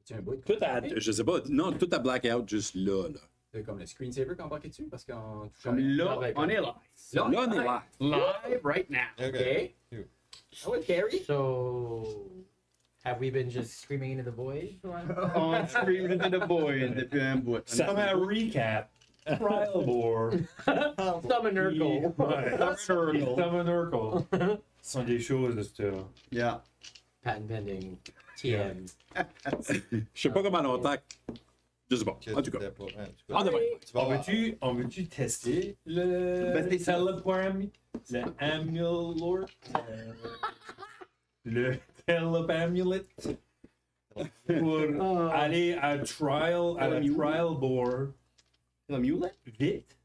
Tu as un bout de Tout à, je sais pas. Non, tout à blackout juste là. C'est comme le screensaver qu'on embarqué dessus parce qu'on touche Comme là, on est live. Là, on est là. Live right now. Okay. I would carry. So, have we been just screaming into the void? On scream into the void depuis un bout. Comme un recap. Trial board. Summon Urkel. Summon Urkel. Ce sont des choses, ça. Yeah. Patent pending. TM. Je sais pas comment longtemps. Je sais pas. En tout cas. On devrait. On veut-tu tester le Telepam? Le Amulet? Le Telepamulet? Pour aller à la trial board. Le mulet? Vite.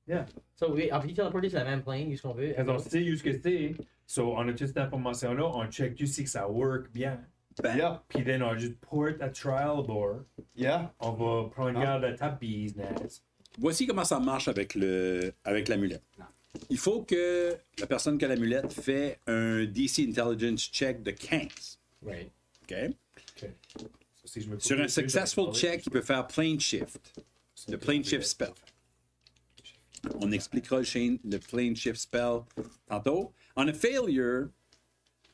Yeah. So, oui, on peut téléporter sur la même plane, ce qu'on veut. Quand on sait où ce que c'est, so on a toute cette information-là, on check juste si ça work bien. Yeah. Puis then on juste port à trial board. Yeah. On va prendre garde à ta business. Voici comment ça marche avec l'amulette. Il faut que la personne qui a l'amulette fait un DC Intelligence check de 15. Right. OK? So, si je me Sur un successful check, il peut faire plane shift. Le plane shift spell. On expliquera le plane shift spell tantôt. On a failure,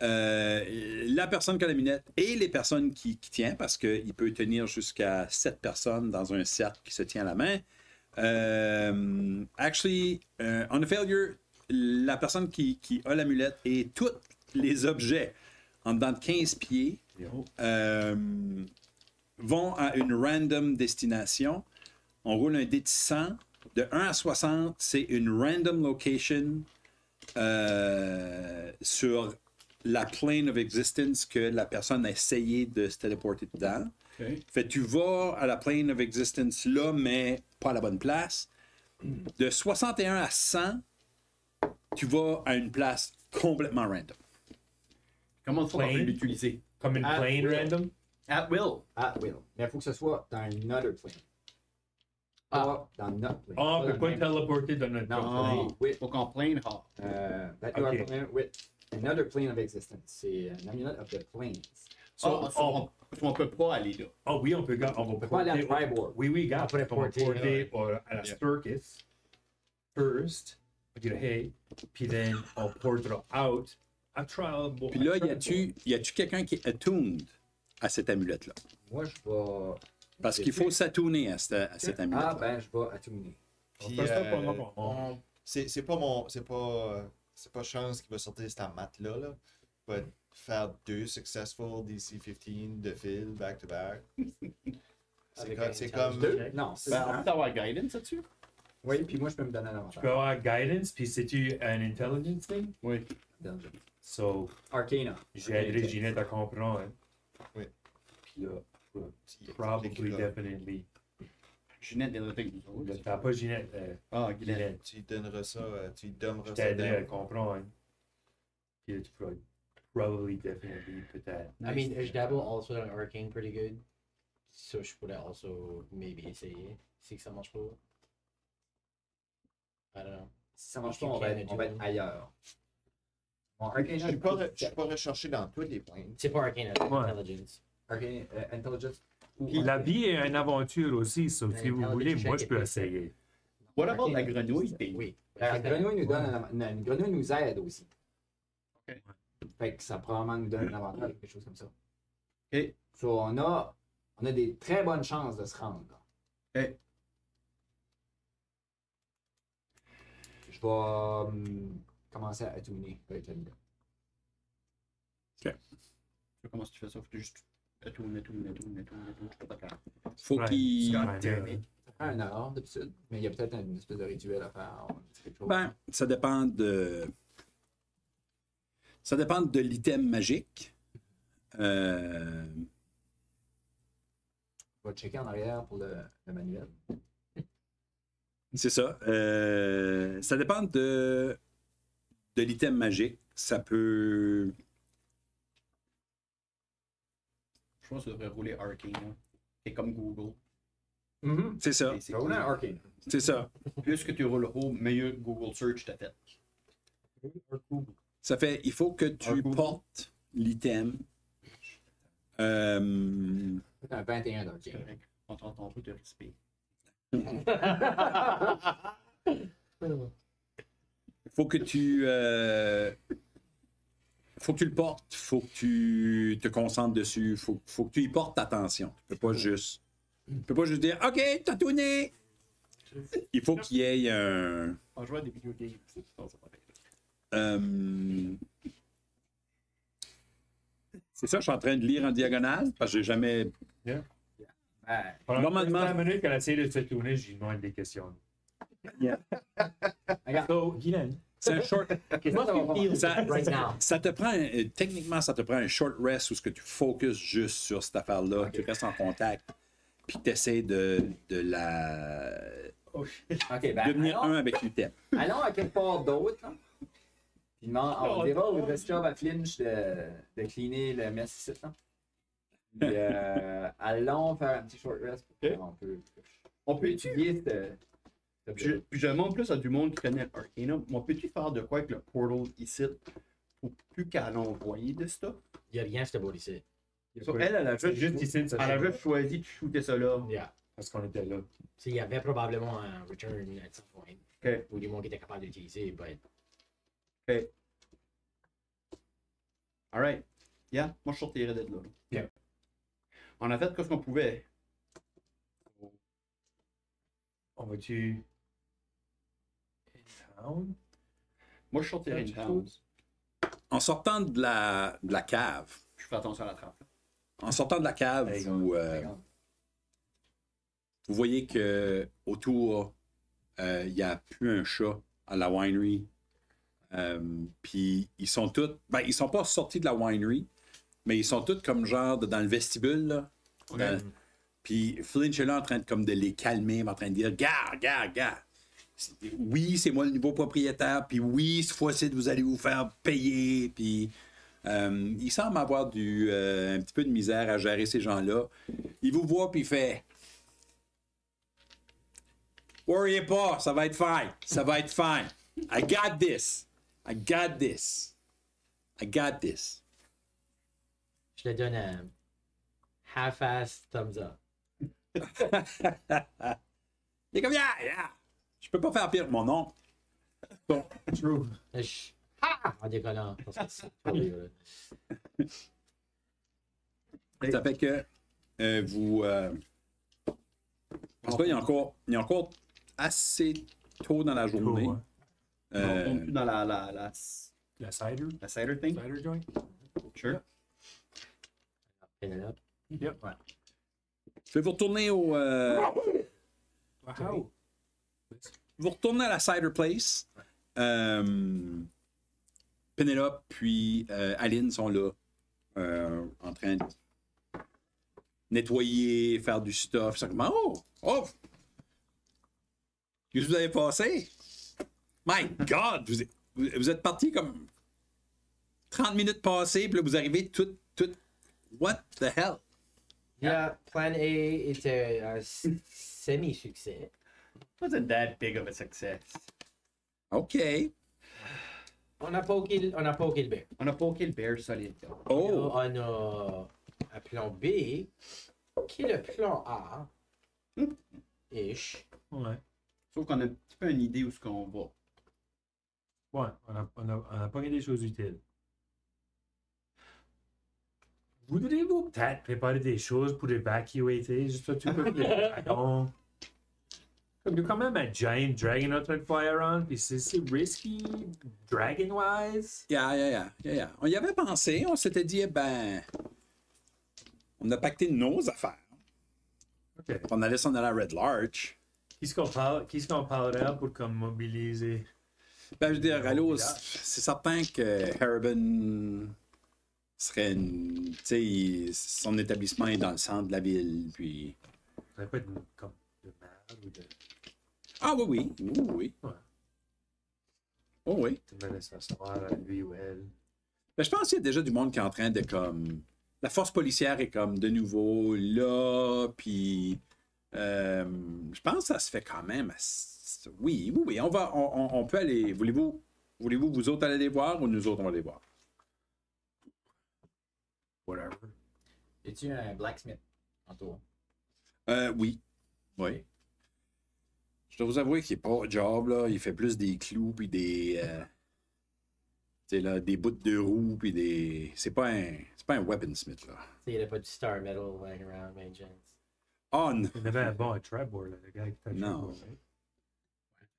la personne qui a l'amulette et les personnes qui tient, parce qu'il peut tenir jusqu'à 7 personnes dans un cercle qui se tient à la main. On a failure, la personne qui a l'amulette et tous les objets en dedans de 15 pieds vont à une random destination. On roule un dé de 100. De 1 à 60, c'est une random location sur la plane of existence que la personne a essayé de se téléporter dedans. Okay. Fait tu vas à la plane of existence là, mais pas à la bonne place. De 61 à 100, tu vas à une place complètement random. Comment on peut l'utiliser? Comme une plane random? At will. At will. Mais il faut que ce soit dans another plane. Pas dans notre plane. On ne peut pas dans le même- téléporter dans notre Non. plane. With, Faut qu'on plane hard. that you Okay. are playing with another plane of existence. C'est un amulet of the planes. So, On peut pas aller là. oh oui, on va Pas aller à porter. Triboard. Oui, gars, On peut on va porter, porter à la circus first, hey, puis then on portera out à trial board. Puis là, y a-tu quelqu'un qui est attuned à cette amulette-là? Moi, je vais. Parce qu'il faut s'attuner à cette amulette-là. Ah, ben, je vais attuner. Puis, First up, on- c'est pas chance qui va sortir cette mat-là. Là. Va faire 2 successful DC-15 de fil, back-to-back. C'est comme... Deux? Non, c'est Ben, on peut avoir guidance là-dessus? Oui, puis moi, je peux me donner un Tu avantage. peux avoir guidance, puis c'est-tu un intelligence thing? Oui. Dungeon. So, Arcana. j'aiderai Ginette à comprendre. Oui. Puis là, probably, definitely. Ginette des autres avec nous autres. T'as pas Ginette, Ah, Guylaine. Ginette. Tu lui donneras ça, tu lui donneras Je ça. t'aiderai à down. comprendre. Puis là, tu pourras probably, definitely, peut-être. I mean, je dabble also dans Arcane pretty good. So, je pourrais also maybe essayer si ça marche pas. I don't know. Si ça marche pas, on va être ailleurs. Bon, Arcana, Je suis pas recherché dans tous les points. C'est pas Arcane, Ouais. Intelligence. Arcana, Intelligence. ou Puis la Arcana. vie est une aventure aussi, so si vous voulez, moi je peux essayer. What about la grenouille, Dave? Oui. La grenouille nous donne une grenouille nous aide aussi. Ok. Fait que ça probablement nous donne un avantage, quelque chose comme ça. Ok. So, on a des très bonnes chances de se rendre. Là. Ok. Je vais commencer à tuner avec la minute. Comment tu fais ça? Faut juste tourner, je peux pas faire. Faut Ouais. qu'il... Ça prend une heure d'habitude, mais il y a peut-être une espèce de rituel à faire. Quelque chose. Ben, ça dépend de... Ça dépend de l'item magique. Je vais checker en arrière pour le manuel. C'est ça. Ça dépend de l'item magique. Ça peut... Je pense que ça devrait rouler Arcane. Hein. C'est comme Google. C'est ça. C'est un Arcane. C'est ça. Plus que tu roules haut, meilleur Google Search t'as fait. Ça fait... Il faut que tu Un coup. portes l'item C'est un 21 d'Arcane. Correct. On t'entend pas de respect. Faut que tu le portes, faut que tu te concentres dessus, faut que tu y portes attention. Tu peux pas juste dire OK, t'as tourné. Il faut qu'il y ait un On joue à des video games. C'est pas pareil. c'est ça, je suis en train de lire en diagonale parce que j'ai jamais. Pendant Normalement- 5 minutes qu'elle essaie de se tourner, je lui demande des questions. Regarde. So, Guylaine, C'est un short. Moi, ça va pas. Ça, Right now. ça te prend techniquement, ça te prend un short rest où ce que tu focuses juste sur cette affaire-là, tu restes en contact, puis tu essaies de la OK, ben, devenir allons, un avec l'UTEP. allons à quelque part d'autre. Là. Puis on dira au restaurant à Flinch de cleaner le mess ici. Là. Puis, allons faire un petit short rest pour Ok. on peut étudier cette Puis je demande plus à du monde qui connaît Arcana. On peut-tu faire de quoi avec le portal ici pour plus qu'elle envoyer de stuff? Il n'y a rien, c'était beau ici. So, elle a c'est juste, juste ici, ça elle a change. juste choisi de shooter ça là. Yeah. Parce qu'on était là. Il y avait probablement un return at some point. Ok. Ou du monde qui était capable d'utiliser, but Ok. Alright. Yeah, moi je sortirais d'être là. Yeah. On a fait ce qu'on pouvait. On va-tu. In town? Moi je sortirais une town. En sortant de la cave, Je fais attention à la trappe. en sortant de la cave, Hey, vous voyez que autour, il n'y a plus un chat à la winery. Puis ils sont tous, ils sont pas sortis de la winery, mais ils sont tous comme genre dans le vestibule là. Puis Flinch est là en train de les calmer, en train de dire gars. Oui, c'est moi le nouveau propriétaire, puis oui, cette fois-ci, vous allez vous faire payer, puis il semble avoir un petit peu de misère à gérer ces gens-là. Il vous voit, puis il fait « Worryez pas, ça va être fine, ça va être fine. I got this, I got this, I got this. » je te donne un half-ass thumbs up. Il est comme « Yeah, je peux pas faire pire que mon nom. » Bon, True. En décollant. Parce que c'est trop rigolo. ça fait que vous... parce qu'il y a encore assez tôt dans la journée. Cool, Euh, On est dans la La cider? cider thing. Cider joint? Sure. Penelope. Yep. je vais vous retourner au... Wow. vous retournez à la Cider Place. Penelope puis Aline sont là, en train de nettoyer, faire du stuff. Ça commence. Oh! Qu'est-ce que vous avez passé? My God! Vous êtes parti comme 30 minutes passées, puis là, vous arrivez tout. What the hell? Yeah, Plan A était un semi-succès. Wasn't that big of a success. OK. On a poké le bear. On a poké le bear solide. Oh! On a un plan B, qui est le plan A. Ish. Ouais. Sauf qu'on a un petit peu une idée où ce qu'on va. Ouais, on a pas des choses utiles. Voudriez-vous peut-être préparer des choses pour évacuer, juste un truc comme des dragons? Comme il y a quand même un giant dragon en train de fly around, puis c'est risky, dragon-wise. Yeah. On y avait pensé, on s'était dit, on a pacté nos affaires. OK. On allait s'en aller à Red Larch. Qu'est-ce qu'on parlerait pour comme mobiliser? Je veux dire, allô, c'est certain que Haraben serait tu sais, son établissement est dans le centre de la ville, puis... Ça aurait pas être comme de mal ou de... Ah oui. Ouais. Oh oui. Tu me laisses savoir à lui ou elle. Je pense qu'il y a déjà du monde qui est en train de comme... La force policière est comme de nouveau là, puis... je pense que ça se fait quand même... Oui, on peut aller... Voulez-vous vous autres aller les voir ou nous autres on va les voir? Whatever. Es-tu un blacksmith en tour? Oui. Oui. Je dois vous avouer qu'il n'est pas au job, là. Il fait plus des clous puis des. Tu sais, là, des bouts de roue puis des. C'est pas un weaponsmith, là. Il n'y a pas du Star Metal lying around, by chance. Oh non! Il avait un bon trapboard, là, le gars qui t'a Non.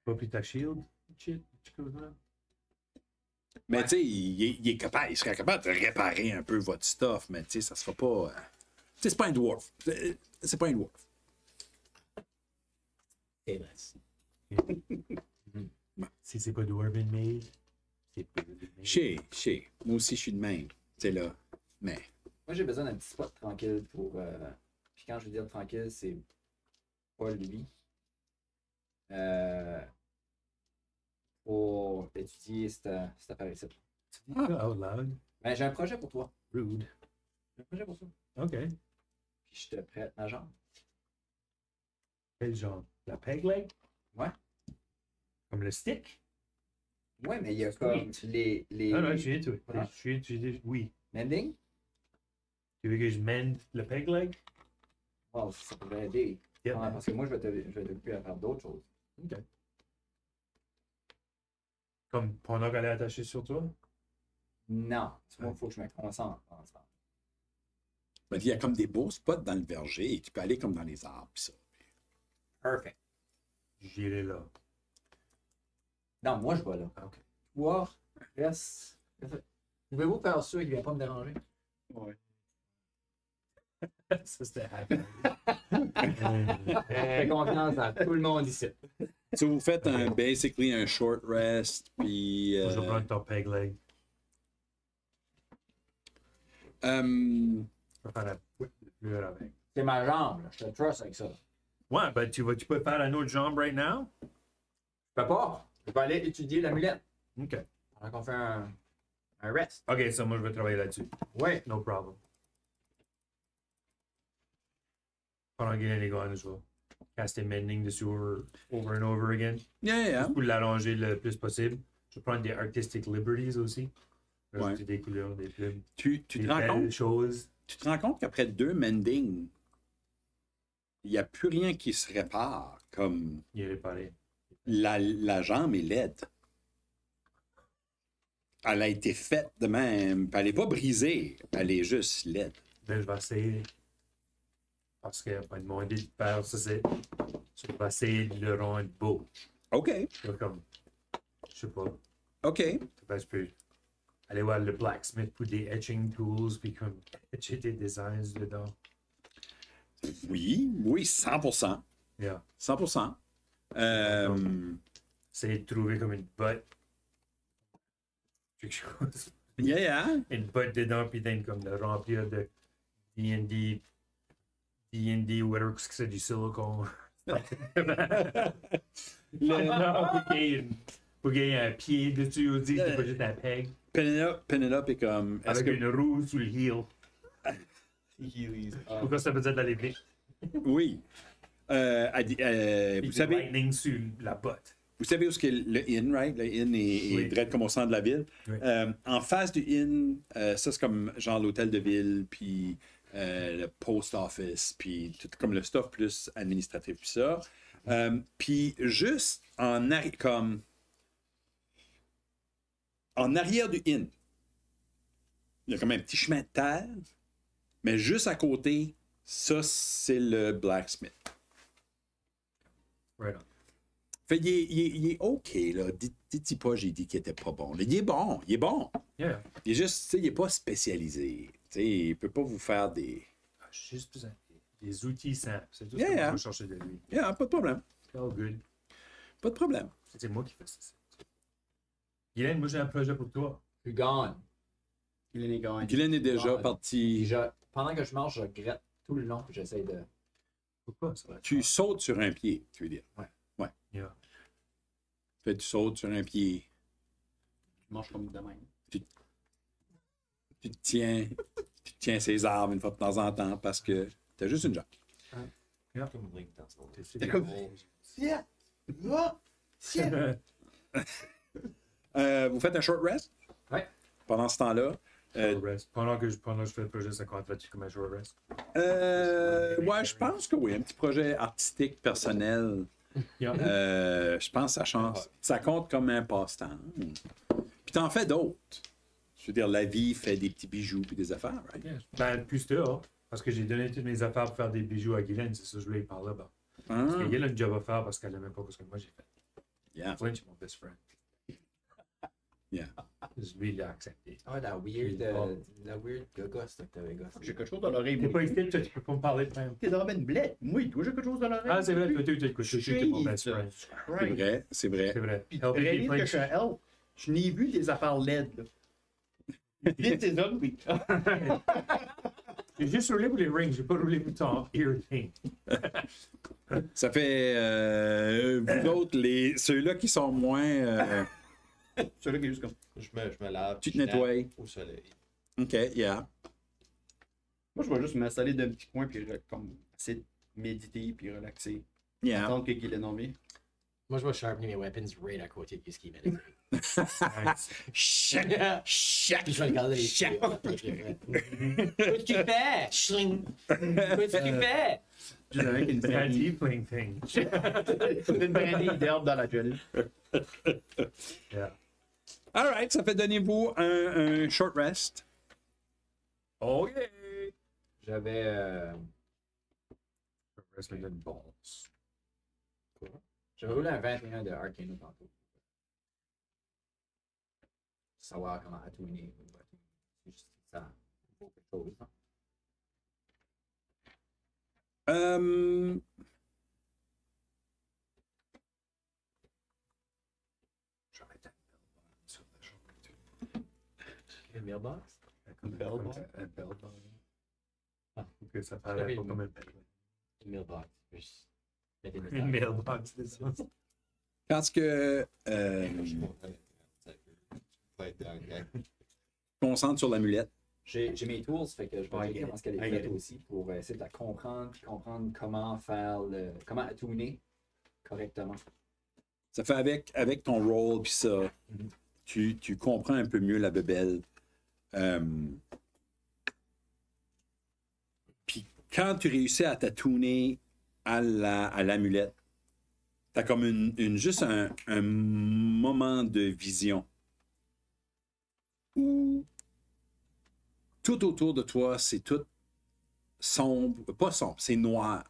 Pas pris ta shield, shit, tu peux là. Mais tu sais, il est capable, il serait capable de réparer un peu votre stuff, mais tu sais, ça se fera pas. Tu sais, c'est pas un dwarf. C'est pas un dwarf. Hey, nice. Si c'est pas Dwarven Mage, c'est pas Dwarven Mage. Chez. Moi aussi, je suis de même. Tu sais, là. Mais. Moi, j'ai besoin d'un petit spot tranquille pour. Puis quand je veux dire tranquille, c'est pas lui. Pour étudier cet appareil-ci. Tu dis ça out loud. Ben, j'ai un projet pour toi. Rude. J'ai un projet pour toi. Ok. Puis je te prête ma jambe. Quel genre? La peg leg? Ouais. Comme le stick? Ouais, mais il y a comme les. Non, non, je viens tout. Ah. Oui. Mending? Tu veux que je mende le peg leg? Wow, ça pourrait aider. Yeah. Ouais, parce que moi, je vais t'occuper à faire d'autres choses. Ok. Comme pendant qu'elle est attachée sur toi? Non. Tu vois, il faut que je me concentre en ce moment. Ben, il y a comme des beaux spots dans le verger et tu peux aller comme dans les arbres, pis ça. Perfect. J'irai là. Non, moi, je vais là. Ok. Toi, reste. Pouvez-vous faire sûr qu'il ne vient pas me déranger? Ouais. Ça, c'était happy. Fais confiance à tout le monde ici. Si vous faites basically un short rest, puis. Je vais prendre ton peg leg. euh, Je vais faire la fleur avec. C'est ma jambe, là. Je te trust avec ça. Ouais, ben tu peux faire un autre jambe right now? Je peux pas. Je vais aller étudier l'amulette. Ok. On qu'on fait un rest. Ok, ça, moi, je vais travailler là-dessus. Ouais. No problem. Pendant qu'il est gone, je vais caster Mending dessus over and over again. yeah. Juste pour l'allonger le plus possible. Je vais prendre des Artistic Liberties aussi. Rajouter des couleurs, des plumes. Tu Des te rends belles compte? choses. Tu te rends compte qu'après 2 mending, il n'y a plus rien qui se répare, comme Il est réparé. la jambe est laide. Elle a été faite de même. Puis elle n'est pas brisée, elle est juste laide. Ben, je vais essayer. Parce qu'elle m'a demandé de faire ça, c'est. Je vais essayer de le rendre beau. OK, Je vais comme. Je sais pas. OK. Ben, je peux aller voir le blacksmith pour des etching tools, puis comme etcher des designs dedans. Oui, 100%. Yeah. 100%. Essayer de trouver comme une botte. Quelque chose. Yeah. Une botte dedans, puis then comme le remplir de D&D, whatever, que c'est du silicone. Non, pour qu'il y ait un pied dessus aussi, c'est pas juste un peg. Pin it up et comme. Est-ce Avec que. une roue sous le heel. Heelys. Pourquoi ça faisait d'aller vite? Oui. Puis Vous du savez. lightning sur la botte. Vous savez où est-ce que le inn, right? Le inn est Oui. direct comme au centre de la ville. Oui. En face du inn, ça c'est comme genre l'hôtel de ville, puis le post office, puis tout comme le stuff plus administratif, puis ça. Puis juste en arrière du inn, il y a comme un petit chemin de terre, mais juste à côté, ça c'est le blacksmith. Right on. Fait il est OK, là. Dis pas, j'ai dit qu'il était pas bon. Il est bon. Yeah. Il est juste, tu sais, il est pas spécialisé. Tu sais, il peut pas vous faire des. Juste besoin des outils simples. C'est tout ce Yeah, que yeah. je vais chercher de lui. Yeah, pas de problème. C'est all good. Pas de problème. C'est moi qui fais ça. Guylaine, moi j'ai un projet pour toi. Je suis gone. Il est gagné. Guylaine est déjà Ouais. parti. Pendant que je marche, je gratte tout le long, puis j'essaie de. Pourquoi ça va? Tu sautes sur un pied, tu veux dire. Yeah. Fait tu sautes sur un pied. Je mange comme de même. Tu te tiens ses arbres une fois de temps en temps parce que t'as juste une jambe. Comme Link dans son C'est comme- Yeah! Vous faites un short rest? Ouais. Pendant ce temps-là, Short rest. Pendant que je fais le projet, ça compte-tu comme un short rest? Ouais, je pense que oui. Un petit projet artistique, personnel. Yeah. Je pense que ça compte comme un passe-temps. Puis t'en fais d'autres. Je veux dire, la vie fait des petits bijoux puis des affaires, right? Yeah. Ben, plus tard, parce que j'ai donné toutes mes affaires pour faire des bijoux à Guylaine, c'est ça que je voulais y parler là-bas. Parce qu'elle a une job à faire parce qu'elle n'aimait pas ce que moi j'ai fait. Yeah. Flynn, c'est mon best friend. Yeah. Lui, il a accepté. Ah, la weird gogosse que t'avais gossé. J'ai quelque chose dans l'oreille. T'es moi. pas excité, toi, tu peux pas me parler de même. T'es dans ben bled. Moi, toi, j'ai quelque chose dans l'oreille. Ah, c'est vrai, toi, t'es mon best friend. C'est vrai, c'est vrai. C'est vrai. Puis, LPP réalise que Flynn, je suis un elf. Je n'ai vu des affaires LED, là. Vite, c'est ça, oui. j'ai juste roulé pour les rings, j'ai pas roulé pour ton ear thing. Ça fait vous autres, ceux-là qui sont moins. Celui-là qui est juste comme. Je me lave. Tu te je nappe nettoies. au soleil. OK, yeah. Moi, je vais juste m'installer dans un petit coin puis comme essayer de méditer puis relaxer. Yeah. Attendre que Guylaine en vienne. Moi, je vais sharpener mes weapons right à côté de ce qu'il met. Nice. Puis je vais regarder les yeux. Qu'est-ce que tu fais? Schling. Qu'est-ce que tu fais? Juste avec une C'est un brandy. tiefling thing. Une brandy d'herbe dans la gueule. Yeah. All right, ça fait donner-vous un short rest. Oh yeah! J'avais. Rest me good balls. J'avais roulé un 21 de Arcana tantôt. Savoir comment attuner. C'est juste ça. Il faut quelque chose. Hein? Je vais mettre un sur la chambre. Une mailbox? Une bellbox? Un bellbox. Ah, ok, ça paraît pas comme un bellbox. Une mailbox. Juste mettre une Une mailbox, c'est ça. Parce que Je suis content. Ça peut être dans le gang. concentre sur l'amulette. J'ai mes tools, fait que je vais Ouais, checker comment est-ce qu'elle I est get faite it. aussi pour essayer de la comprendre, puis comprendre comment faire comment attuner correctement. Ça fait avec ton rôle, puis ça, tu comprends un peu mieux la bebelle. Puis quand tu réussis à t'attouner à l'amulette, t'as comme juste un moment de vision où tout autour de toi, c'est tout sombre, pas sombre, c'est noir.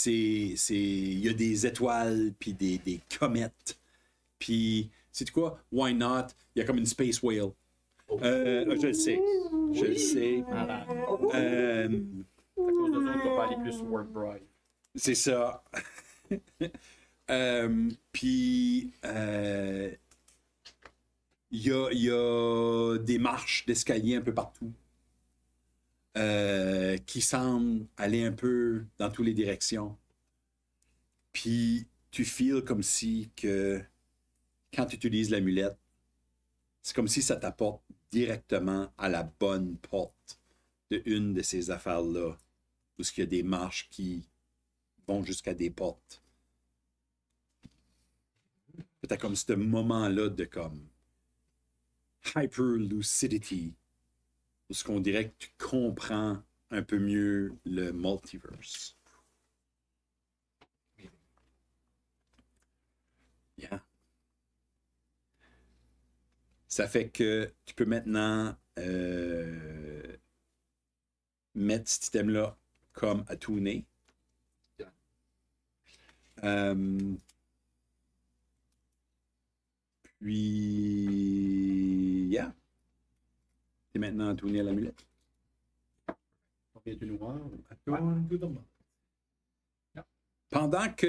Il y a des étoiles, puis des comètes. Puis, c'est quoi? Why not? Il y a comme une space whale. Je le sais. Je le sais. À cause de ça, on va aller plus Work Bride. C'est ça. Puis, il y a des marches d'escalier un peu partout qui semblent aller un peu dans toutes les directions. Puis, tu feels comme si que quand tu utilises l'amulette, c'est comme si ça t'apporte directement à la bonne porte de une de ces affaires-là, où il y a des marches qui vont jusqu'à des portes. Tu as comme ce moment-là de comme hyper lucidity, où ce qu'on dirait que tu comprends un peu mieux le multiverse. Yeah. Ça fait que tu peux maintenant mettre cet item-là comme attuné. Puis, yeah. T'es maintenant attuné à l'amulette. On vient du noir. Attune to the moon. Pendant que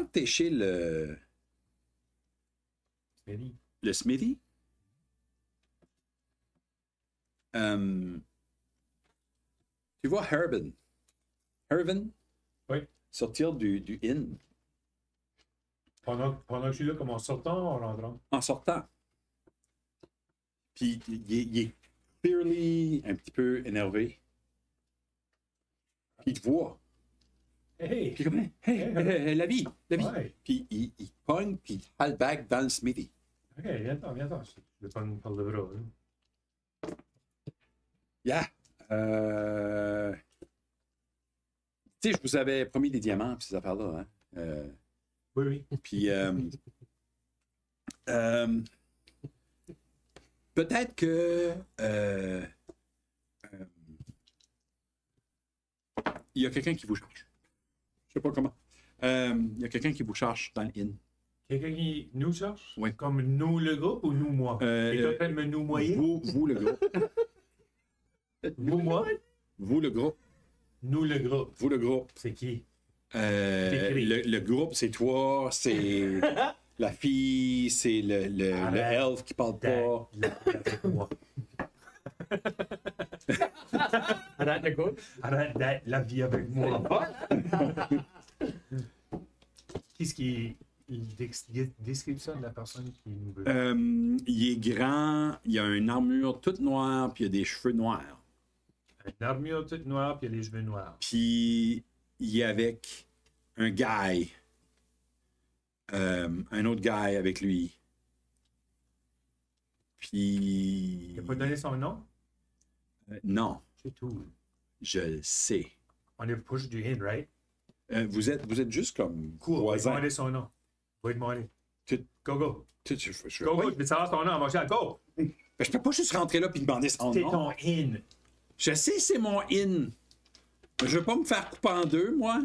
t'es chez le Smithy. Smithy, tu vois Herben Oui. sortir du inn Pendant que je suis là, comme en sortant, en rentrant. en sortant. Puis il est clearly un petit peu énervé. Puis il te voit. Hey! Puis comme, hey, la vie. Ouais. Puis il pogne, puis il halle back dans le smithy. Ok, viens-t'en. Je vais pas nous parler de bras. Hein. Yeah. Tu sais, je vous avais promis des diamants et ces affaires-là. Hein? Oui. Puis, peut-être que il y a quelqu'un qui vous cherche. Je sais pas comment. Il y a quelqu'un qui vous cherche dans l'inn. Quelqu'un qui nous cherche? Oui. Comme nous le groupe ou nous moi? T'es en train de me nous moyer? Vous le groupe. Vous moi? Vous le groupe. Nous le groupe. Vous le groupe. C'est qui? Le groupe, c'est toi, c'est la fille, c'est le elfe qui parle pas. Avec moi. Arrête de quoi? Arrête d'être la vie avec moi. Qu'est-ce qui est description de la personne qui nous veut? Il est grand, il a une armure toute noire, puis il a des cheveux noirs. Une armure toute noire, puis il a les cheveux noirs. Puis il est avec un guy. Un autre guy avec lui. Puis. Il n'a pas donné son nom? Non, C'est tout. je le sais. On est proche du inn, right? Vous êtes juste comme Cool. Va lui voisins. demander son nom. Va lui demander. Tu- Go. Go, Je vais savoir son nom. On va go. Je peux pas juste rentrer là et demander son C'est nom. ton inn. Je sais, c'est mon in. Je veux pas me faire couper en deux, moi.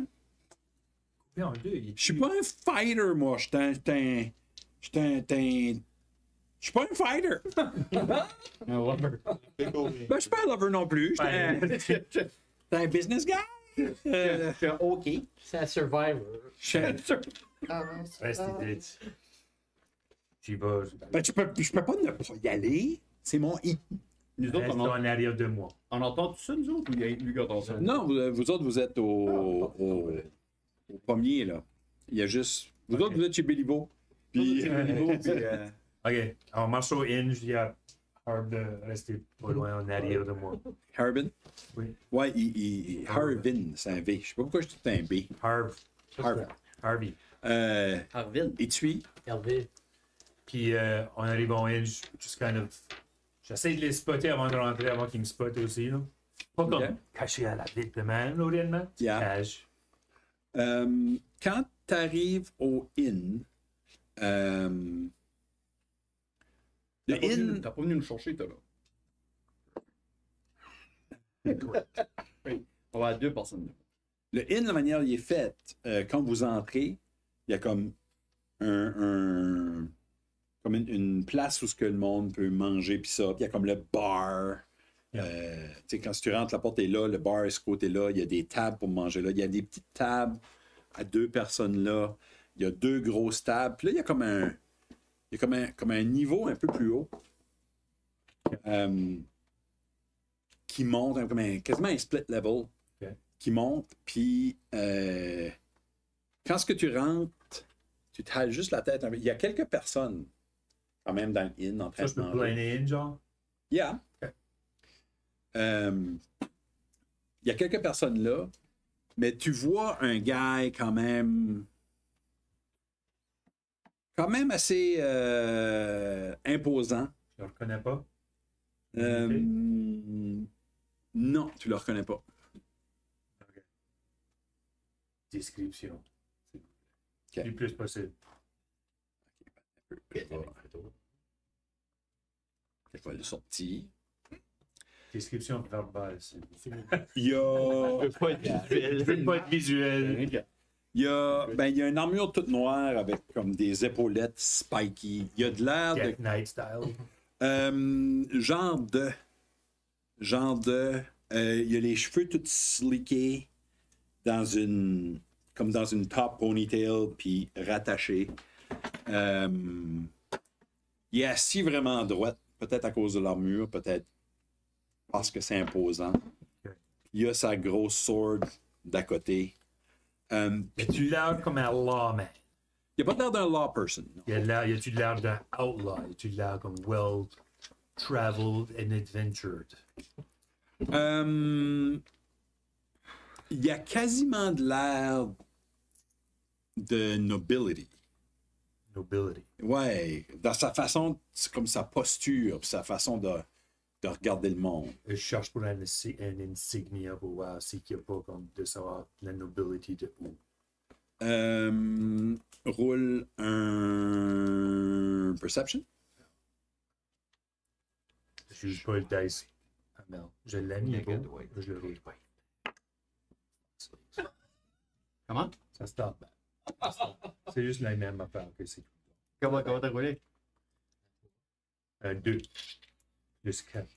Coupé en deux. Je suis pas un fighter, moi. Je suis pas un fighter. Un lover. Ben, je suis pas un lover non plus. J'étais un business guy. OK. C'est un survivor. Reste ici. Tu vas. Ben, je peux pas ne pas y aller. C'est mon in. Nous autres, Reste en arrière de moi. on entend tout ça, nous autres, ou il y a lui qui entend ça? Non, vous autres, vous êtes au pommier, là. Il y a juste. Vous autres, vous êtes chez Béliveau. Puis. Ok. On marche au inn. Je dis à Harb de rester pas loin en arrière de moi. Harbin? Oui. Ouais, Harvin, c'est un V. Je sais pas pourquoi je dis un B. Harv. Harvey. Arvin. Et tu? Hervé. Puis on arrive au inn. Just kind of. J'essaie de les spotter avant de rentrer, avant qu'ils me spottent aussi. Là. Pas comme Ok. caché à la vite de même, là, réellement. Yeah. Cache. Quand tu arrives au inn, le inn, T'as pas venu nous chercher, toi, là. Oui. On va à deux personnes. Là. le inn, la manière dont il est fait, quand vous entrez, il y a comme comme une place où ce que le monde peut manger puis ça. Puis il y a comme le bar. Tu sais, quand tu rentres, la porte est là, le bar est ce côté-là. Il y a des tables pour manger là. Il y a des petites tables à deux personnes là. Il y a deux grosses tables. Puis là, il y a comme un niveau un peu plus haut qui monte, quasiment un split level qui monte. Puis quand ce que tu rentres, tu te hales juste la tête un peu. Il y a quelques personnes quand même dans le inn en train Ça, je de peux manger. planer in, genre. Yeah. Ok. Il y a quelques personnes là, mais tu vois un gars quand même assez imposant. Je le reconnais pas. Non, tu le reconnais pas. Description. Ok. Le plus possible. Je vais le sortir. Description verbale. C'est... Il y a, Je veux pas être visuel. il y a une armure toute noire avec comme des épaulettes spiky. Il y a de l'air de Death Knight style. genre de il y a les cheveux tout slickés comme dans une top ponytail puis rattaché. Il est assis vraiment droit, peut-être à cause de l'armure, peut-être parce que c'est imposant. Il a sa grosse sword d'à côté. As-tu l'air comme un lawman? Il n'a pas l'air d'un law person. Non. Y a-tu l'air d'un outlaw? Y a-tu l'air comme well-traveled and adventured? Il y a quasiment de l'air de nobility. nobility. Ouais, dans sa façon, c'est comme sa posture, sa façon de regarder le monde. Je cherche pour un insignia pour voir s'il n'y a pas comme de savoir la nobility de où. Roule un Perception. Je joue pas le dice. Ah, merde. Je l'aime, il est beau. Negative, ouais. Je le roule pas. Comment? Ça se tape. C'est juste la même affaire que c'est. Comment t'as roulé? 2. Plus 4.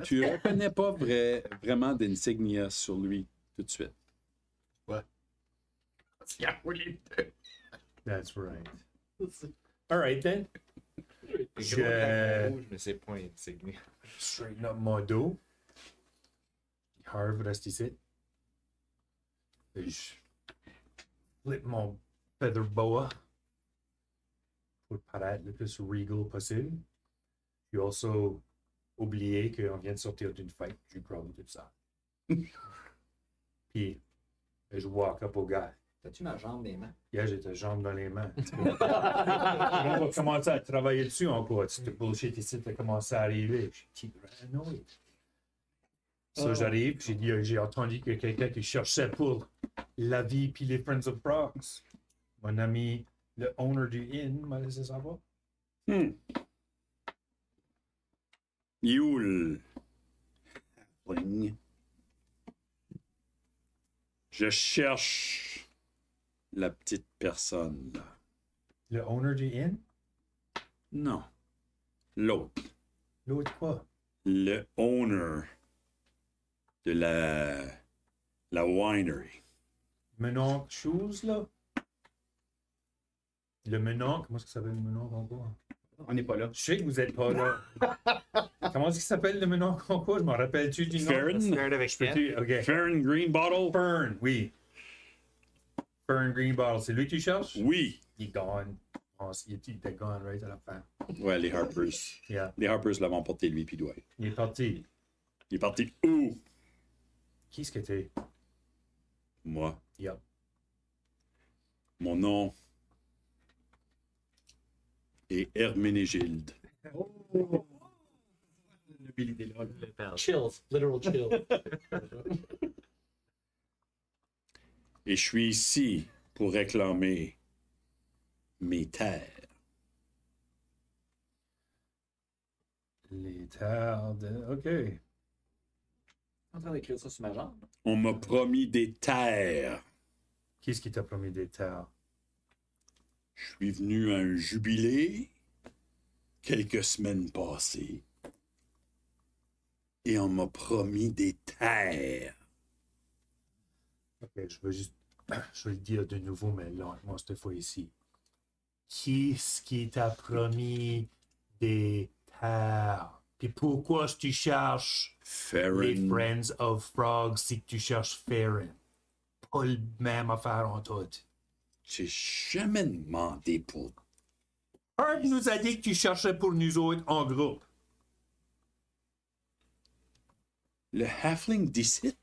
Tu reconnais pas vraiment d'insignia sur lui tout de suite. Il a roulé 2. That's right. All right, then. Rouge, mais c'est point insigné. Straighten up mon dos. Harv reste ici. Et je flip mon feather boa pour paraître le plus regal possible. Puis also oublier qu'on vient de sortir d'une fight. Je grove tout ça. Puis je walk up au gars. T'as-tu ma jambe des mains? Yeah, j'ai ta jambe dans les mains. On va commencer à travailler dessus encore. Tu te bullshit ici, tu as commencé à arriver. Je keep annoyed. So, j'arrive, j'ai entendu que quelqu'un qui cherchait pour la vie puis les Friends of Frogs. Mon ami, le owner du inn, m'a laissé savoir. Yule. Halfling. Je cherche la petite personne là. Le owner du inn? Non. L'autre. L'autre quoi? Le owner de la winery. Menonc chose, là? Le Menonc, comment est-ce que ça s'appelle le Menonc encore? On n'est pas là. Je sais que vous n'êtes pas là. Comment est-ce qu'il s'appelle le Menonc encore? Je m'en rappelle-tu du nom? Fern? Spirit avec Peux-tu- OK. Fern Green Bottle? Fern, oui. Fern Green Bottle, c'est lui que tu cherches? Oui. Il est gone. Il était gone, right, à la fin. Ouais, les Harpers. Yeah. Les Harpers l'avont emporté, lui, puis Dwight. Il est parti. Il est parti où? Qui est-ce que t'es? Moi. Yup. Mon nom est Herménégilde. Chills, literal chills. Et je suis ici pour réclamer mes terres. Les terres de... OK. En train d'écrire ça sur ma jambe. On m'a promis des terres. Qui est-ce qui t'a promis des terres? Je suis venu à un jubilé quelques semaines passées. Et on m'a promis des terres. OK, je vais juste... Je vais le dire de nouveau, mais lentement cette fois ici. Qui est-ce qui t'a promis des terres? Puis pourquoi est-ce que tu cherches les Farron. Friends of Frogs si tu cherches Farron? Pas le même affaire en tout. J'ai jamais demandé pour. Herb nous a dit que tu cherchais pour nous autres en groupe. Le Halfling d'ici.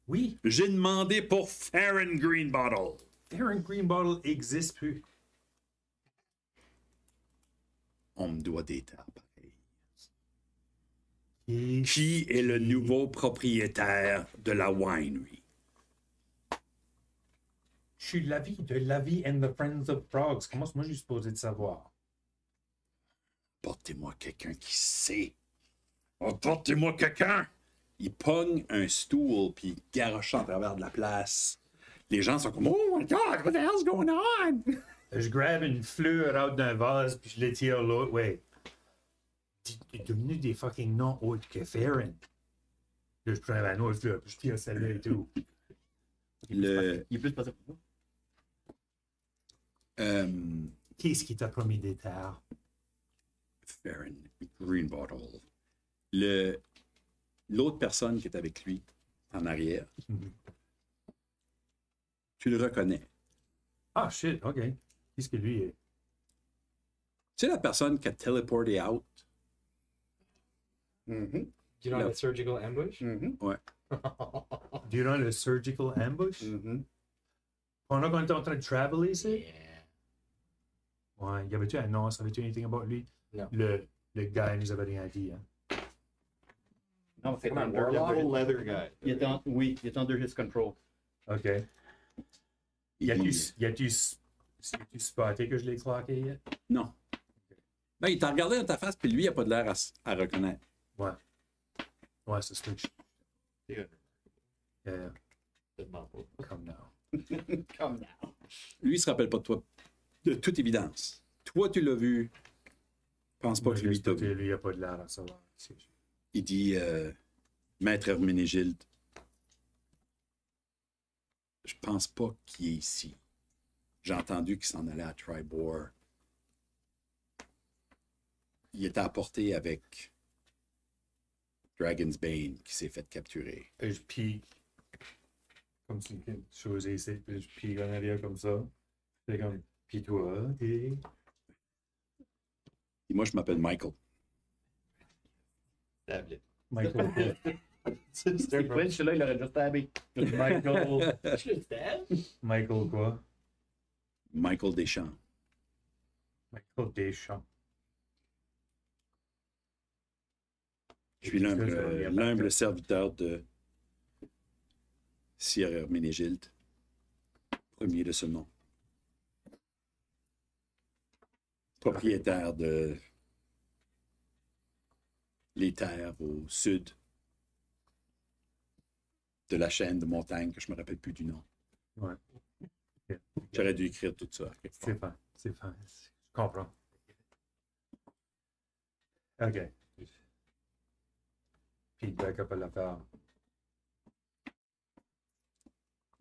Oui, J'ai demandé pour Farron Greenbottle. Farron Green Bottle existe plus. On me doit des terres pareilles. Et Qui est le nouveau propriétaire de la winery? je suis de la vie and the Friends of Frogs. Comment est-ce que moi je suis supposé de savoir? Portez-moi quelqu'un qui sait. Apportez-moi quelqu'un! Il pogne un stool puis il garoche en travers de la place. Les gens sont comme Oh my God, what the hell's going on? Je grab une fleur out d'un vase puis je l'étire l'autre. Ouais. Il est devenu des fucking noms autres que Farron. Là, je prends un autre fleur puis je tire celle-là et tout. Le Il est plus passé pour moi. Qui est-ce qui t'a promis des terres? Farron Greenbottle. L'autre personne qui est avec lui en arrière, tu le reconnais. Ah, shit, OK. Qu'est-ce que lui est? C'est la personne qui a téléporté out. Mhm. Durant le surgical ambush? Mhm. Durant le surgical ambush? Mhm. Pendant qu'on était en train de traveler ici? Yeah. Ouais, y avait-tu un nom? Savais-tu anything about lui? Non. Le gars nous avait rien dit. Hein. Non, c'est Comme un under, warlock. Full leather guy. oui, il est under his control. OK. Il dit, Y a-tu spotté que je l'ai cloqué? non. Ben, il t'a regardé dans ta face, puis lui, il n'a pas de l'air à reconnaître. Ouais. Ouais, c'est ce que je... C'est Tellement pas. Comme now. Comme now. Lui, il se rappelle pas de toi. De toute évidence. Toi, tu l'as vu. Pense pas que lui t'a vu. Lui, il a pas de l'air à savoir. Il dit, Maître Herménégilde, je pense pas qu'il est ici. J'ai entendu qu'il s'en allait à Tribor. Il était à portée avec Dragon's Bane qui s'est fait capturer. Et je pique. Comme si quelque chose est ici. Puis je pique en arrière comme ça. C'est comme, pis toi, et... Et moi, je m'appelle Michael. Tablet. Michael. C'est un French, là, il aurait juste tabé. Michael. Je le stab. Michael quoi? Michael Deschamps. Michael Deschamps. Je suis l'humble serviteur de Sir Herménégilde, premier de ce nom. Propriétaire de les terres au sud de la chaîne de montagnes que je me rappelle plus du nom. Ouais. J'aurais dû écrire tout ça. C'est fin. C'est fin. Je comprends. OK. Puis back up à l'affaire.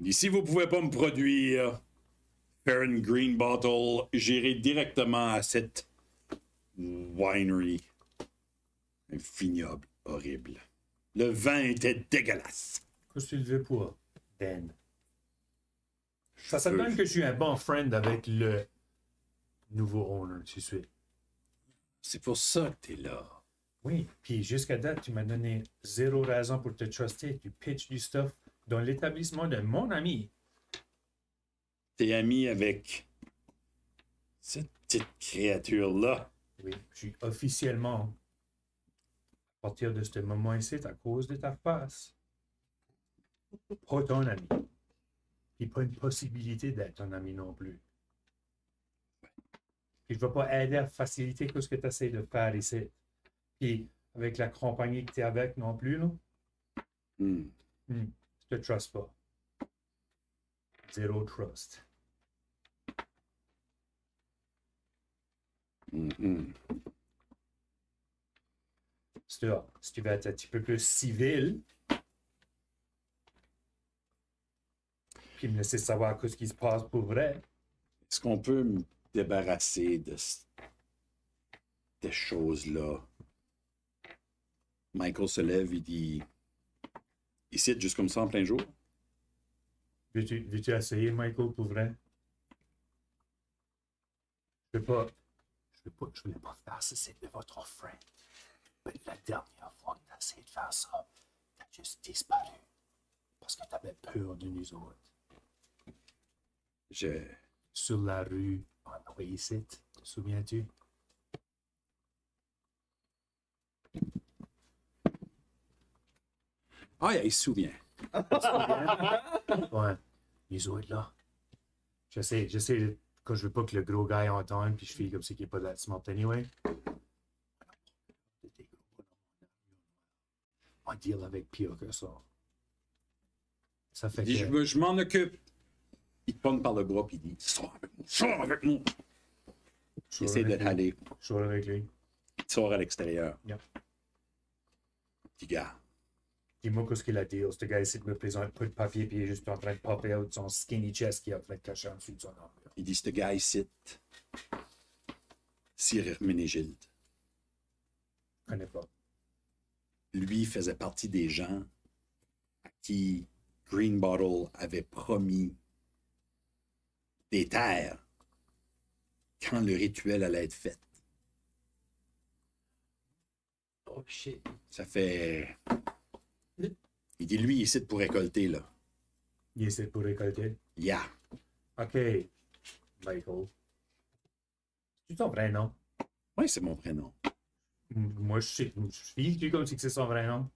Et si vous pouvez pas me produire Farron Green Bottle, j'irai directement à cette winery. Un vignoble horrible. Le vin était dégueulasse. Qu'est-ce que tu le veux pour, Ben? Ça peux- donne que je suis un bon friend avec le nouveau owner, tu sais. C'est pour ça que t'es là. Oui, puis jusqu'à date, tu m'as donné zéro raison pour te truster. Tu pitches du stuff dans l'établissement de mon ami. T'es ami avec cette petite créature-là. Oui, je suis officiellement, à partir de ce moment ici, à cause de ta face, pas ton ami. Puis pas une possibilité d'être ton ami non plus. Puis je ne vais pas aider à faciliter tout ce que tu essaies de faire ici. Puis avec la compagnie que tu es avec non plus, là, Hmm. je te trust pas. Zéro trust. Mhm. C'est ça. Si tu veux être un petit peu plus civil, puis me laisser savoir ce qui se passe pour vrai, Est-ce qu'on peut me débarrasser de ces choses-là? Michael se lève, il dit... Il cite juste comme ça en plein jour? veux-tu essayer, Michael, pour vrai? Je voulais pas faire ça, c'est de votre frère. Mais la dernière fois que tu as essayé de faire ça, tu as juste disparu. Parce que tu avais peur de nous autres. Sur la rue, en Oasis, te souviens-tu? Ah, il se souvient. Ouais. Les autres, là. J'essaie, quand je veux pas que le gros gars entende, puis je fais comme si qu'il n'est pas that smart anyway. On deal avec pire que ça. Ça fait Il dit, que... je m'en occupe. Il te pogne par le bras, puis il dit, sors avec moi, sors avec moi. Il essaie de t'aller. Je suis avec lui. Il te sort à l'extérieur. Yep. Petit gars. Dis-moi qu'est-ce qu'il a dit. Ce gars essaie de me présenter un peu de papier, puis il est juste en train de popper out son skinny chest qui a fait cacher en dessous de son armure. Il dit, ce gars ici, Sir Herménégilde, Je connais pas. lui faisait partie des gens à qui Green Bottle avait promis des terres quand le rituel allait être fait. Oh shit. Ça fait... Il dit, lui, il est ici pour récolter, là. Il essaie pour récolter. Yeah. OK, Michael. C'est ton vrai nom. Oui, c'est mon vrai nom. Moi, je file comme si c'est son vrai nom.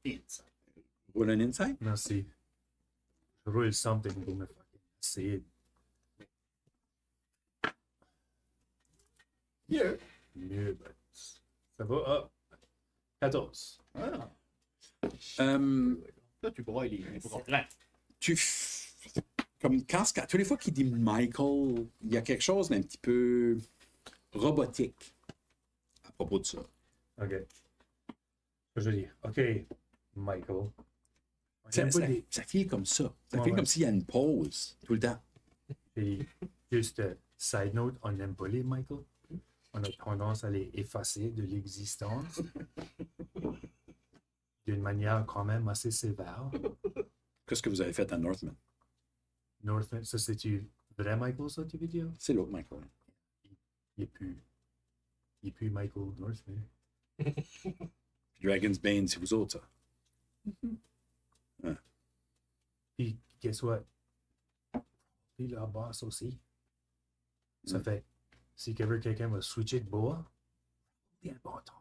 Roule un inside? Merci. Je roule something pour me fucking essayer. Yeah. Mieux, ben, ça va. Ah, 14. Ah. Euh, Là, tu broies les bras. Comme tous les fois qu'il dit Michael, il y a quelque chose d'un petit peu robotique à propos de ça. OK. Je veux dire, OK, Michael. Ça finit comme ça. Ça Ouais, finit ouais. comme s'il y a une pause tout le temps. Et juste, side note, on n'aime pas les Michael. On a tendance à les effacer de l'existence d'une manière quand même assez sévère. Qu'est-ce que vous avez fait à Northman? Northman, ça c'est-tu vrai Michael, ça, tu veux dire? C'est l'autre Michael. Il est plus Michael Northman. Dragon's Bane, c'est vous autres, ça. Puis, guess what? Puis leur boss aussi. Ça fait, si quelqu'un va switcher de bois, il y a un bâton.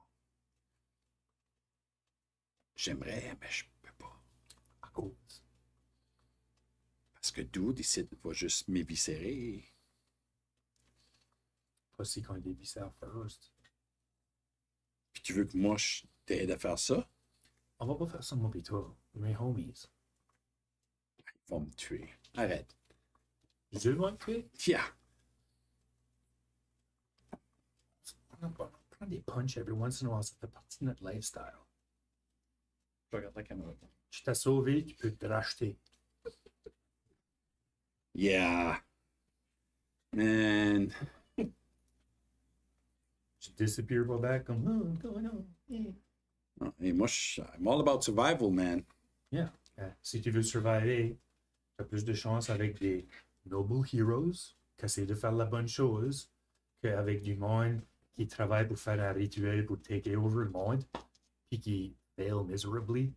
J'aimerais, mais je peux pas. À cause. Parce que Dude décide va juste m'éviscérer. Pas si quand il est viscère first. Puis tu veux que moi, je t'aide à faire ça? On va pas faire ça, moi pis toi. Mes homies. Ils vont me tuer. Arrête. Je vais te tuer. Tiens. On prend des punch every once in a while, ça fait partie de notre lifestyle. Je regarde la caméra. Tu t'as sauvé, tu peux te racheter. Yeah. Man. Tu disappear pas back comme, oh, what's going on? Yeah. Ah, et moi, I'm all about survival, man. Yeah. Si tu veux survivre, tu as plus de chance avec des noble heroes qui essaient de faire la bonne chose qu'avec du monde qui travaille pour faire un rituel pour take over le monde puis qui fail miserably.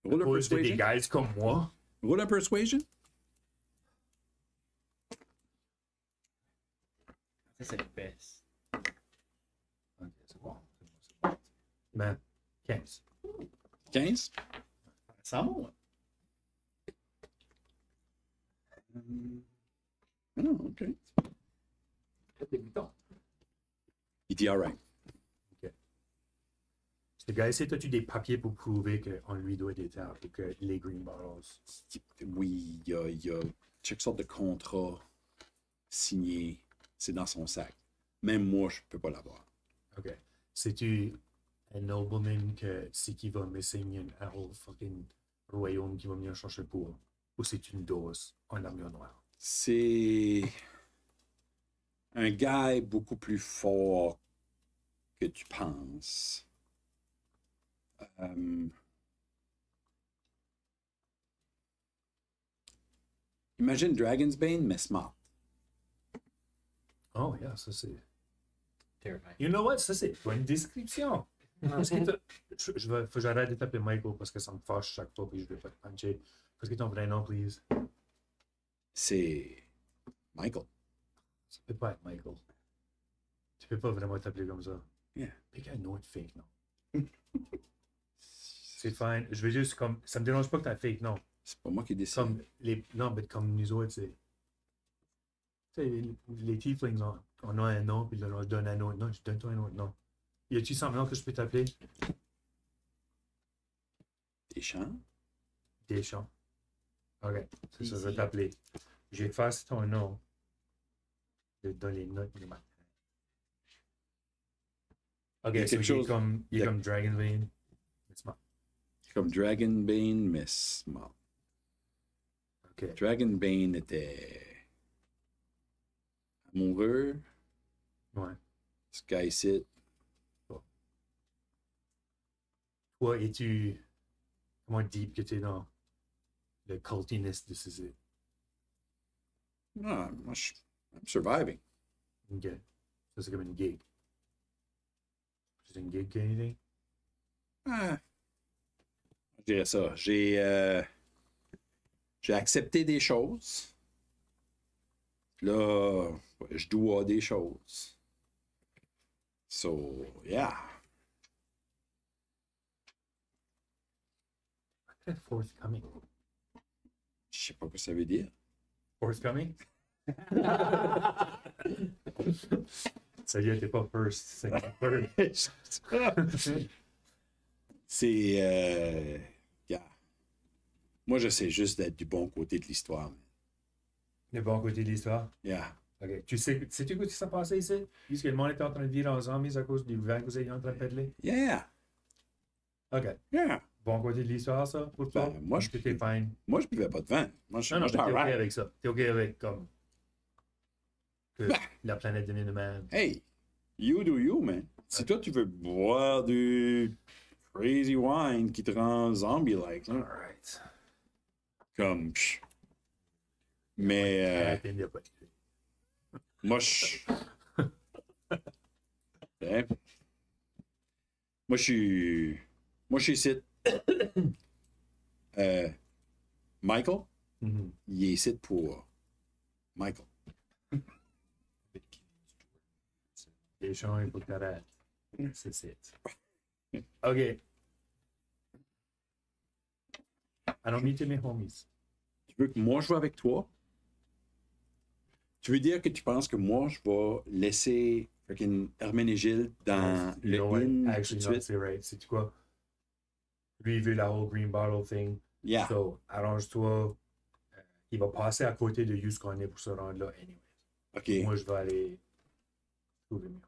Roule un Cause de des persuasion. guys comme moi. Roule un persuasion. Ça, c'est le best. Ok, c'est bon. C'est bon. Ben, 15. 15. Ça monte. Oh, OK. Faites des boutons. Il dit all right. Ce gars-ci, as-tu des papiers pour prouver qu'on lui doit des terres ou que les Green Bottles? Oui, il y a chaque sorte de contrat signé. C'est dans son sac. Même moi, je peux pas l'avoir. OK. C'est-tu un nobleman que si qui va missing un whole fucking royaume qui va venir chercher pour? Ou c'est une dose en armure noire? C'est un gars beaucoup plus fort que tu penses. Imagine Dragon's Bane, mais smart. Oh, yeah, ça c'est. Terrifying. You know what? Ça c'est une description. Parce que faut que j'arrête de t'appeler Michael parce que ça me fâche chaque fois puis je vais pas te puncher. Parce que ton vrai nom, please. C'est Michael. Ça peut pas être Michael. Tu peux pas vraiment t'appeler comme ça. Yeah. Pick un autre fake nom. C'est fine. Je veux juste comme. Ça me dérange pas que t'as un fake nom. C'est pas moi qui décide. Comme les. Non, mais comme nous autres, c'est. Tu sais, les Tieflings, on a un nom, puis là, on se donne un autre nom. Je donne toi un autre nom. Y a-tu semblant que je peux t'appeler Deschamps. Deschamps? Ok, c'est ça, je vais t'appeler. J'efface ton nom dans les notes du matin. Ok, Il y a quelque chose- il est comme Dragonbane. C'est smart. Comme Dragon Bane, mais smart. Ok. Dragon Bane était amoureux. Ouais. Ce gars ici. Toi, es-tu. Comment deep que tu es dans le cultiness de ces. Ah, moi, I'm surviving. Ok. Ça, c'est comme une gig. C'est une gig, anything? Ah, je dirais ça. J'ai accepté des choses. Là, je dois des choses. So, yeah. Forthcoming. Je sais pas ce que ça veut dire. Forthcoming? Ça y est, t'es pas first, c'est third. C'est. Yeah. Moi, j'essaie juste d'être du bon côté de l'histoire. Le bon côté de l'histoire. Yeah. Ok. Sais-tu ce qui s'est passé ici? Puisque le monde était en train de virer en zombies à cause du vent que vous étiez en train de pédaler? Yeah. Ok. Yeah. Bon côté de l'histoire, ça, pour toi? Ben, moi, je- T'es fine. Moi, je buvais pas de vin. Moi, je Non, non, j'étais t'es ok alright. avec ça. T'es ok avec, comme, que Ben. la planète devienne humaine. Hey, you do you, man. Si toi, tu veux boire du crazy wine qui te rend zombie-like, là, Alright. comme. pff. Mais Arrêtez de pas écouter. moi, je. Hein? Moi, je suis. Moi, je suis ici. Michael, Mhm. il est ici pour Michael. Les gens, il faut que t'arrêtes. C'est it. Ok. I don't meet mes homies. Tu veux que moi je vais avec toi? Tu veux dire que tu penses que moi je vais laisser freaking Herménégilde dans You le know what? inn tout Actually, de no, suite? c'est right. C'est quoi? Lui, il veut la whole green bottle thing. Yeah. So, arrange-toi. Il va passer à côté de où qu'on est pour se rendre là, anyway. OK. Moi, je vais aller trouver mes homies.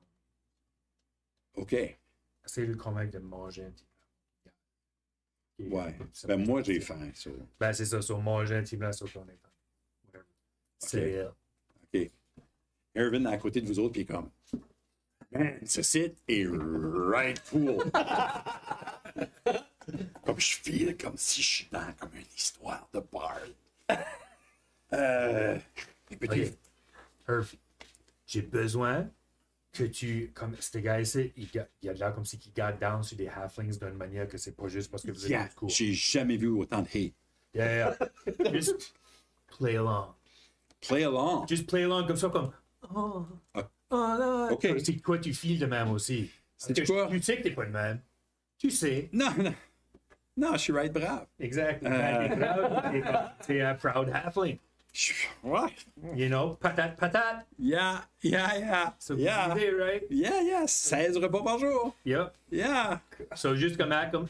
OK. Essayer de le convaincre de manger un petit peu. Yeah. Ouais. Ça Ben va moi être j'ai facile. faim, ça. Ben, c'est ça, sur manger un petit peu, sur qu'on est. Whatever. C'est elle. OK. Irvin à côté de vous autres, puis il est comme. Man, ce site est right cool. Comme je file comme si je suis dans comme une histoire de bar. Peux-tu- Ok. Herb, j'ai besoin que tu, comme ce gars ici, il a l'air comme si il garde down sur des halflings d'une manière que c'est pas juste parce que vous êtes Yeah, du cool. j'ai jamais vu autant de hate. Yeah. Just play along. Play along. Just play along comme ça, comme. Oh, Ah. oh non. Ok. C'est quoi tu files de même aussi? C'est Parce que quoi? Tu sais que t'es pas de même. Tu sais. Non, non. Non, je suis right brave. Exact. T'es un proud halfling. Ouais. You know, patate, patate. Yeah, yeah, yeah. So, Yeah. you say, right? Yeah, yeah. 16 repas par jour. Yep. Yeah. So, juste comme act, comme,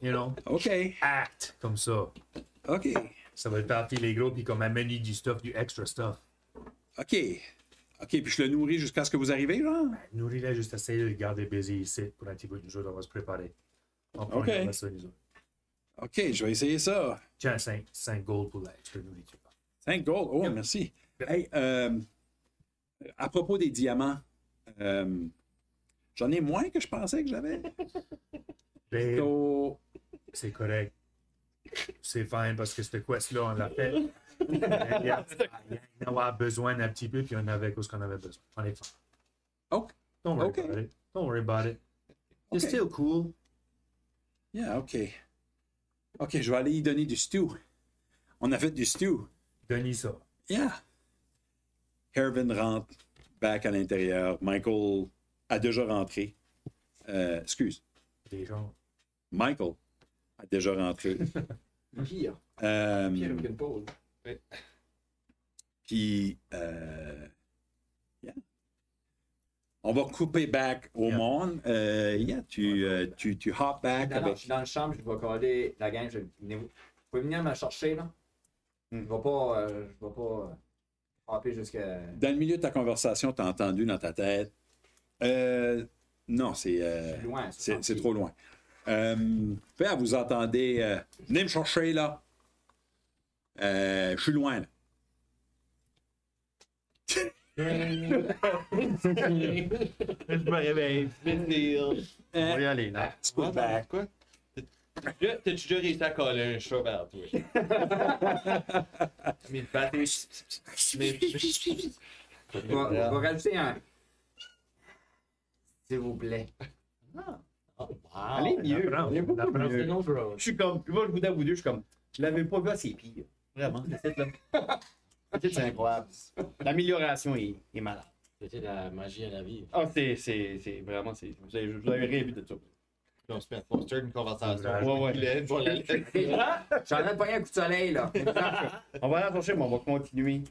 you know, OK. act comme ça. OK. Ça va partir les gros, puis comme amener du stuff, du extra stuff. OK. OK, puis je le nourris jusqu'à ce que vous arrivez, genre? Nourris-la juste essayer de le garder busy ici pour un petit peu. Nous autres, on va se préparer. On prend Ok. ça, nous autres. OK, je vais essayer ça. Tiens, 5 gold pour la extra nourriture. 5 gold. Oh, Yep. merci. Hey, à propos des diamants, j'en ai moins que je pensais que j'avais. Ben, So, c'est correct. C'est fine parce que cette quest-là, on l'a fait. Il y en avait besoin d'un petit peu, puis on avait ce qu'on avait besoin. On est fine. OK. Don't worry Ok. about it. Don't worry about it. It's Ok. still cool. Yeah, OK. OK, je vais aller y donner du stew. On a fait du stew. Donnez ça. Yeah. Hervin rentre back à l'intérieur. Michael a déjà rentré. Excuse. Les gens. Michael a déjà rentré. Pire. Euh, Pire qu'une pause. Puis, yeah. On va couper back au Yeah. monde. Yeah, tu hop back Non, non, je avec. suis dans le chambre, je vais coller la gang. Vous pouvez venir me chercher, là? Je vais pas hopper jusqu'à. Dans le milieu de ta conversation, tu as entendu dans ta tête. Non, c'est Loin. c'est trop loin. Vous entendez. Venez me chercher, là. Je suis loin, là. Je me réveille. On va y aller, là. Scoot back. Quoi? T'as-tu déjà réussi à coller un chat vers toi? Mais le pâté. Je vais rajouter un. S'il vous plaît. Allez mieux. Allez beaucoup Apprends. mieux. Je suis comme, moi je vous dis à vous deux, je suis comme, je l'avais pas vu assez pire. Vraiment, c'est là. C'est incroyable. L'amélioration est malade. C'était la magie à la vie. Ah, c'est vraiment. Vous avez rien vu de ça. On se met on start une conversation. Ouais. J'en ai pas un coup de soleil, là. On va la chercher, mais on va continuer.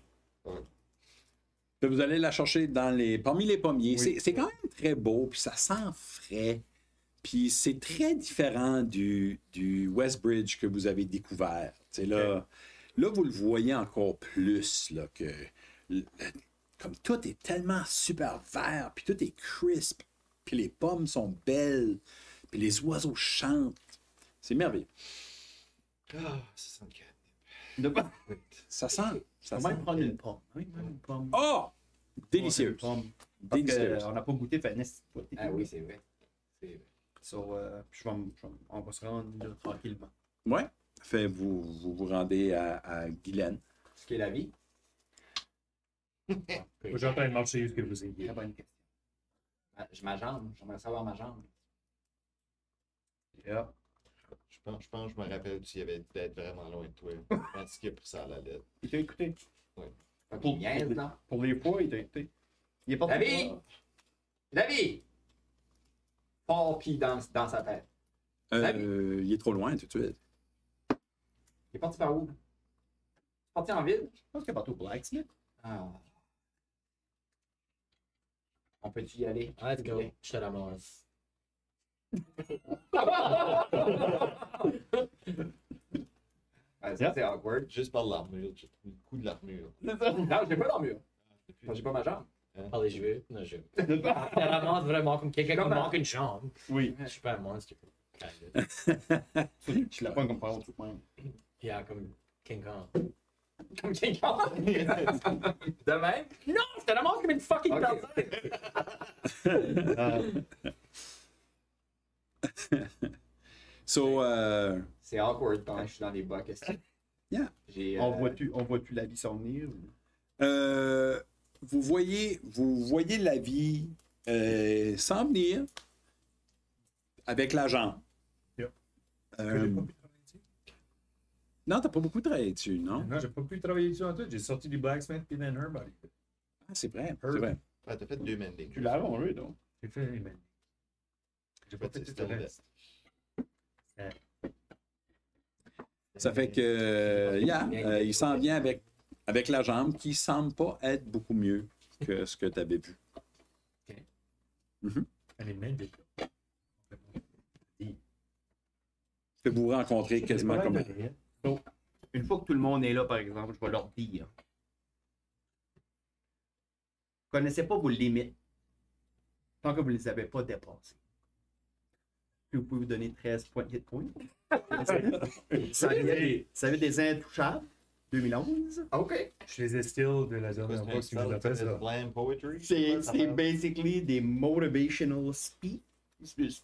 Vous allez la chercher parmi les pommiers. Oui. C'est quand même très beau, puis ça sent frais. Puis c'est très différent du Westbridge que vous avez découvert. Là, vous le voyez encore plus, là, que comme tout est tellement super vert, puis tout est crisp, puis les pommes sont belles, puis les oiseaux chantent. C'est merveilleux. Ah, ça sent le De pas. Ça sent. Ça On va sent. même prendre une pomme. Oui, même une pomme. Oh! Délicieux. Une pomme. Parce Délicieux. qu'on n'a pas goûté Faness. Ah oui, c'est vrai. C'est vrai. On va se rendre là, tranquillement. Ouais. Fait, vous rendez à Guylaine. Ce qui est la vie. Moi, j'ai en train de marcher jusqu'à vous ayez. Très bonne question. Ma jambe. J'aimerais savoir ma jambe. Yeah. Je pense que je me rappelle s'il y avait d'être vraiment loin de toi. Quand est-ce qu'il a pris ça à la lettre? Il t'a écouté. Pas qu'il niaise, là. Pour les fois, il t'a écouté. Il est pas David! David! Fort pis dans sa tête. Il est trop loin tout de suite. Il est parti par où? Il est parti en ville? Je pense qu'il est parti au Blacksmith. Ah. On peut-tu y aller? Let's go. Je te ramasse. Ouais, ça, c'est awkward. Juste par l'armure. Le coup de l'armure. Non, j'ai pas l'armure. J'ai pas ma jambe. Par les cheveux. Non, je te ramasse vraiment comme quelqu'un qui Comme manque une jambe. Oui. Je suis pas un monstre. Tu l'as pas comme parole tout de même. Yeah, comme King Kong. Comme quelqu'un. De même? Non, je te ramasse comme une fucking Ok. personne. So, C'est awkward quand je suis dans les bas. Qu'est-ce que Yeah. j'ai. On voit-tu la vie s'en venir? vous voyez la vie s'en venir avec la jambe. Yep. Euh, J'ai pas pu travailler dessus. non, t'as pas beaucoup travaillé dessus, non? Non, j'ai pas pu travailler dessus en tout. J'ai sorti du Blacksmith puis d'un Herbody. Ah, c'est vrai, c'est vrai. Ouais, t'as fait 2 mendings. Tu l'as arrangé, donc. J'ai fait les mêmes. J'ai pas fait tout le reste. Ça fait que, il s'en vient avec la jambe qui semble pas être beaucoup mieux que ce que tu avais vu. Elle est même des Que vous rencontrez quasiment comme. Une fois que tout le monde est là, par exemple, je vais leur dire. Vous ne connaissez pas vos limites tant que vous ne les avez pas dépassées. Puis vous pouvez vous donner 13 points de hit points. Ça veut des intouchables. 2011. Ok. Je les ai still de la dernière fois que tu nous as fait ça. Slam poetry. C'est basically des motivational speech.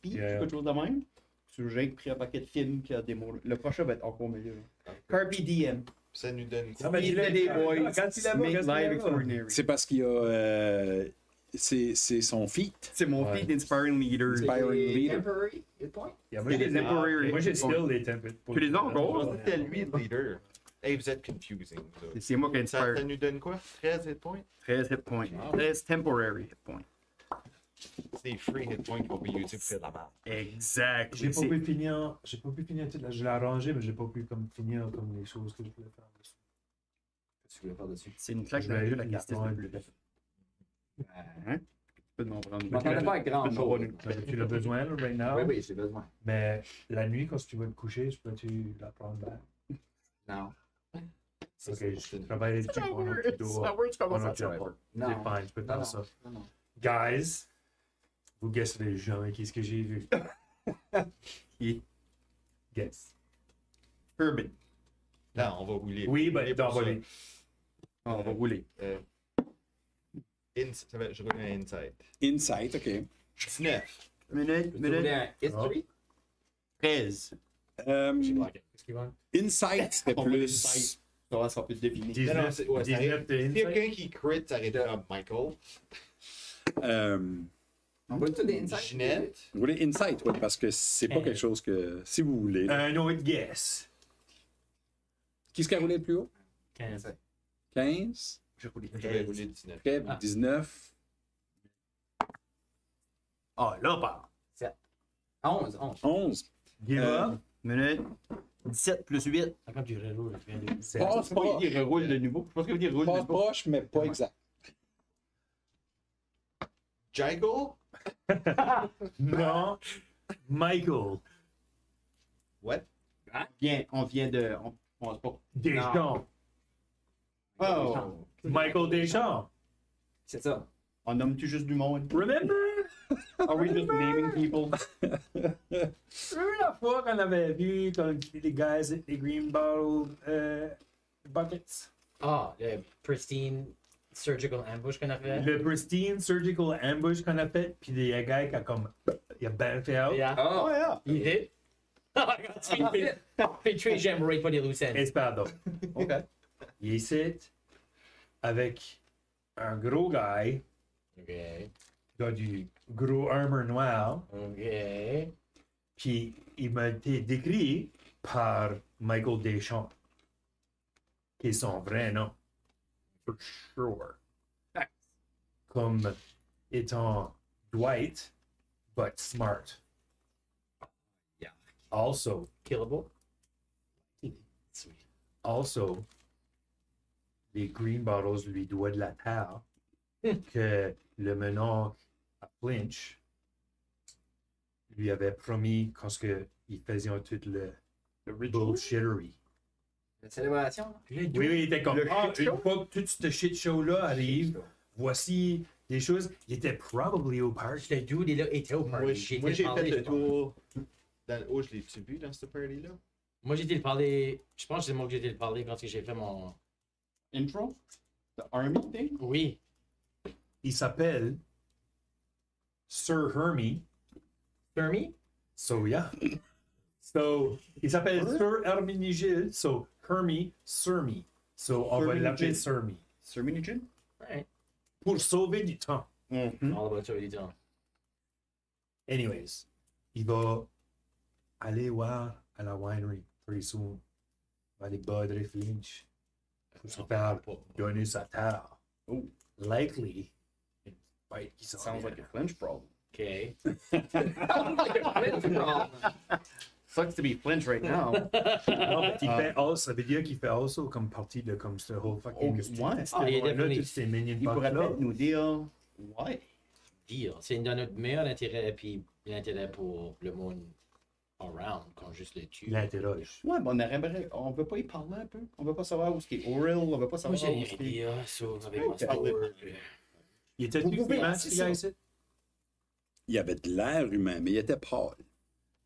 Yeah. Quelque chose de même. C'est j'ai pris un paquet de films qui a des mots. Le prochain va être encore meilleur. Carpe Diem. Ça nous donne Ah, ben, Eat the day, boys. Quand il est Make là, life extraordinary. C'est parce qu'il y a. C'est son feat. C'est mon Ouais. feed d'Inspiring Leaders. Inspiring leader. Temporary hit point? Yeah, C'est des temporary. Moi, j'ai still les templates. Tu les as encore? C'était lui le leader. Hey, vous êtes confusing. ça. C'est moi qui Ça inspire. nous donne quoi? 13 hit points? 13 hit points. 13 temporary hit points. C'est des free hit points qu'on peut utiliser pour faire de la merde. Exact. J'ai pas pu finir toute la. Je l'ai arrangé, mais j'ai pas pu comme finir comme les choses que je voulais faire dessus. Qu'est-ce que tu voulais faire dessus? C'est une claque Je dans voulais la gueule, la juste carte. l'histoire. Hein? Tu peux m'en prendre. Je m'entendais pas avec grand chose. Tu l'as besoin, là, right now. Oui, oui, j'ai besoin. Mais la nuit, quand tu vas te coucher, peux-tu la prendre back? Non. Ok, je travaille dessus pendant que tu dois. Pendant que tu dors. Non. C'est fine, je peux Non, faire non. ça. Non, non. Guys, vous guesserez jamais qu'est-ce que j'ai vu. Guess. Urban. Non, on va rouler. Oui, ben, Rouler dans pour ça. voler. On va rouler. Je roule un insight. Insight, OK. 19. Minute, Tu voulais un history? 13. Qu'est-ce qu'il va? Insight, c'était On va plus. insight. Ça va, ça peut deviner. 19, c'est- ouais, ça 19 de Si insight. quelqu'un qui crit, ça aurait été comme Michael. On va tout des insights? Ginette. Vous voulez Insight, oui, parce que c'est pas quelque chose que. Si vous voulez. Un autre guess. Qui est-ce qui a roulé le plus haut? 15. 15. J'ai roulé J'avais 13. roulé 19. OK, 19. Ah, là, on parle. 11, 11. 11. Give up. Minute. 17 plus 8. Quand tu reroules, tu viens de. C'est Passe proche. Il reroule de nouveau. Je pense qu'il veut dire roule de Passe nouveau. proche, mais pas exact. Jago? Non. Michael. What? On vient de. On pense pas. Deschamps. Oh! Michael Deschamps. C'est ça. On nomme-tu juste du monde? Remember? Are we just naming people? Remember la fois qu'on avait vu comme les guys at les Green Bottle Buckets? Ah, le pristine surgical ambush qu'on a fait. Le pristine surgical ambush qu'on a fait, puis il y a un gars qui a comme. Il a baffé out. Yeah. Oh, yeah. Il hit. Ah, regarde, tu fais tuer, j'aimerais pas des loose ends. Espadon. OK. Il est ici avec un gros guy Ok. qui a du gros armor noir, Ok. puis il m'a été décrit par Michael Deschamps, qui est son vrai nom. For sure. Comme étant Dwight, but smart. Yeah. Also, Killable. Sweet. also, les Green Bottles lui doivent de la terre que le meneur à Flinch lui avait promis quand il faisait tout le bullshittery. La célébration. là. Oui, oui, il était comme, Le ah, shit une fois que tout ce shit show-là arrive, voici des choses. Il était probably au parc. Ce dude, il était au party. Moi, J'ai j'ai été fait parler, le je pense. tour. Oh, je l'ai-tu vu dans cette party-là? Moi, j'ai été le parler. Je pense que c'est moi que j'ai été le parler quand j'ai fait mon. Intro? The Army thing? Oui. Il s'appelle Sir Hermie. Fermi? So, yeah. So, il s'appelle Sir Herminigil. So, Hermie, Surmi. So, on va l'appeler Surmi. Sir Minijin? Ouais. Pour sauver du temps. All about ça, il dit. Anyways, il va aller voir à la winery pretty soon. Il va aller boire Flinch. Pour se faire donner sa terre. Oh. Likely. Une fight qui s'en Sounds vient. like a Flinch problem. Ok. Sucks to be Flinch right now. Non, mais il fait also, ça veut dire qu'il fait also comme partie de comme ce whole fucking. Oh, ouais. Ah, il est là, devenu- tous ces minions Il pourrait là. peut-être nous dire why. Deal. C'est dans notre meilleur intérêt, puis l'intérêt pour le monde around, quand juste le tue. L'interroge. Ouais, mais on veut pas y parler un peu. On veut pas savoir où est Aurel, on veut pas Moi, savoir j'ai où rien est dit, sauf avec Ouais, mon t'as sport. Il était Vous tout pouvez- humain, c'est ce ça. gars ici. Il avait de l'air humain, mais il était pâle.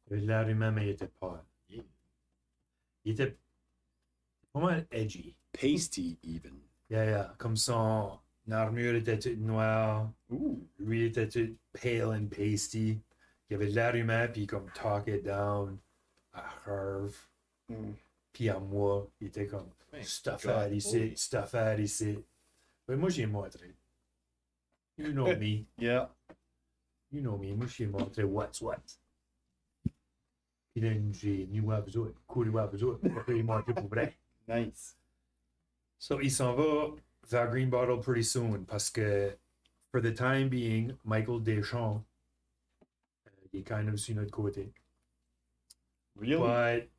Il avait l'air humain, mais il était pas. Il était vraiment edgy. Pasty, even. Yeah, yeah. Comme son armure était toute noire. Ouh. Lui était tout pale and pasty. Il avait de l'air humain, puis comme talk it down à Herve. Mm. Puis à moi, il était comme Ouais, cette affaire God. ici, cette affaire ici. Mais moi, j'ai montré. You know me. Yeah. You know me. Moi, j'ai montré what's what. Puis là, j'ai mis à vous autres, couru à vous autres. Après, il montré pour vrai. Nice. So, il s'en va vers Green Bottle pretty soon parce que, for the time being, Michael Deschamps, il est kind of sur notre côté. Really? But,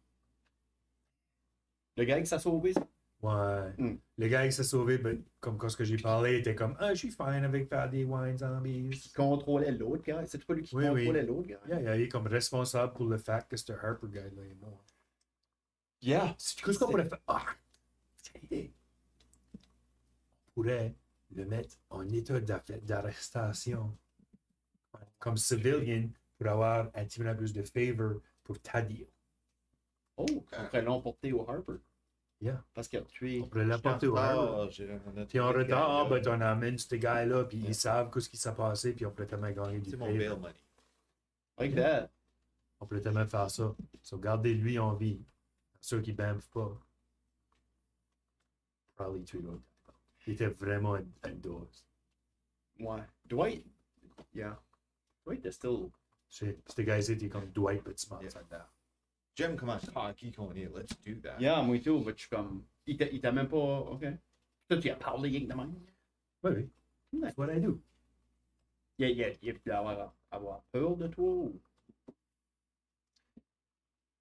Le gars qui s'est sauvé, ça? ouais. Mm. Le gars qui s'est sauvé, but, comme quand ce que j'ai parlé, était comme, ah, je suis fine avec faire des wine zombies. Qui contrôlait l'autre gars. C'est pas lui qui Oui, oui. contrôlait l'autre gars? Yeah, yeah, il est comme responsable pour le fait que ce Harper guy-là est mort. Yeah. Qu'est-ce qu'on pourrait faire? Ah! Tiens, idée. On pourrait le mettre en état d'arrestation comme civilian pour avoir un petit peu plus de favor pour Tadio. Oh, on pourrait l'emporter au Harper. Yeah. Parce qu'il a tué. On pourrait l'apporter au Harper. T'es en retard, ben on amène ce gars-là, puis ils savent ce qui s'est passé, puis on peut tellement gagner du C'est mon bail favor. money. Like that. On peut tellement faire ça. So, gardez lui en vie. Ceux qui bamfent pas. Probably tuer l'autre. Il était vraiment un dose. Ouais. Dwight. Yeah. Dwight is still. Ce gars-ci était comme Dwight, but smart Yeah. like that. J'aime comment cocky qu'on est. Let's do that. Yeah, moi tout, mais je suis comme. Il t'a même pas. Ok. Toi, tu as parlé rien que de même. Oui, oui. That's what I do. Il peut avoir peur de toi ou.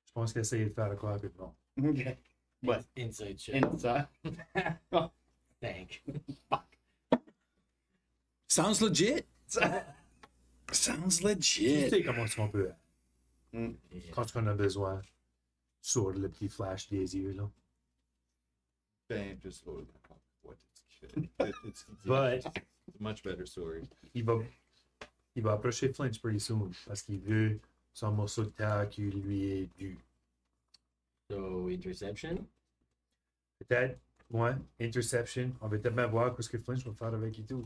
Je pense qu'il essaie de faire quoi rapidement. Ok. Ouais. Inside shit. Inside. Thank. Sounds legit. Sounds Tu legit. sais comment on peut. Mm. Quand on a besoin, sur le petit flash des yeux, là. Ben, plus slow. What it's But much better story. il va approcher Flinch pretty soon parce qu'il veut son morceau de terre qui lui est dû. So, interception. Peut-être, ouais, interception. On va tellement voir ce que Flinch va faire avec et tout.